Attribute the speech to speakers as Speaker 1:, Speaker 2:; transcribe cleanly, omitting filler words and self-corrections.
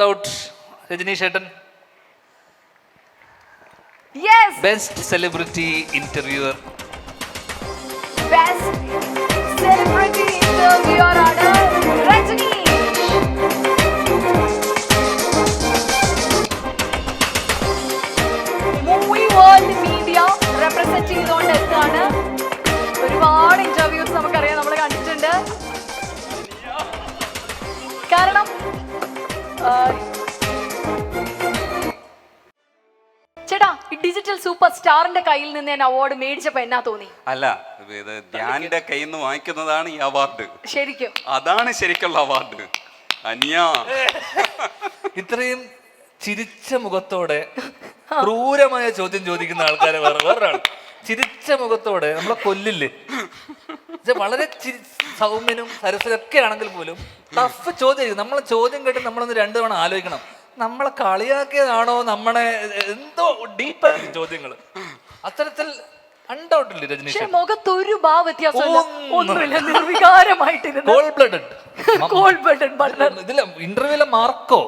Speaker 1: Doubt Rajneesh ഏട്ടൻ.
Speaker 2: Yes.
Speaker 1: Best celebrity interviewer.
Speaker 2: Best celebrity interviewer ആണ് Rajneesh. Movie world media represent ചെയ്തുകൊണ്ട് എത്താണ്. ഒരുപാട് ഇന്റർവ്യൂസ് നമുക്കറിയാം, നമ്മൾ കണ്ടിട്ടുണ്ട്. കാരണം ചേട്ടാ, ഈ ഡിജിറ്റൽ സൂപ്പർ സ്റ്റാറിന്റെ കയ്യിൽ നിന്ന് ഞാൻ അവാർഡ് മേടിച്ചപ്പോ എന്നാ തോന്നി?
Speaker 3: അല്ല, ഇത് ധ്യാനിന്റെ കയ്യിൽ നിന്ന് വാങ്ങിക്കുന്നതാണ് ഈ അവാർഡ്.
Speaker 2: ശരിക്കും
Speaker 3: അതാണ് ശരിക്കുള്ള അവാർഡ്. അനിയ
Speaker 1: ഇത്രയും ചിരിച്ച മുഖത്തോടെ ക്രൂരമായ ചോദ്യം ചോദിക്കുന്ന ആൾക്കാരെ വേറൊരാൾ ചിരിച്ച മുഖത്തോടെ നമ്മളെ കൊല്ലില്ലേ. വളരെ സൗമ്യനും സരസ്വതൊക്കെ ആണെങ്കിൽ പോലും ടഫ് ചോദ്യം. നമ്മളെ ചോദ്യം കേട്ട് നമ്മളൊന്ന് രണ്ടു തവണ ആലോചിക്കണം. നമ്മളെ കളിയാക്കിയതാണോ, നമ്മളെ എന്തോ ഡീപ്പായ ചോദ്യങ്ങൾ. അത്തരത്തിൽ അൺഡൗട്ട്ലി രജനീഷ്
Speaker 2: മുഖത്തൊരു ഭാവവ്യത്യാസമില്ല, നിർവികാരമായിട്ടിരുന്നു.
Speaker 1: ഇതിലെ ഇന്റർവ്യൂലെ മാർക്കോ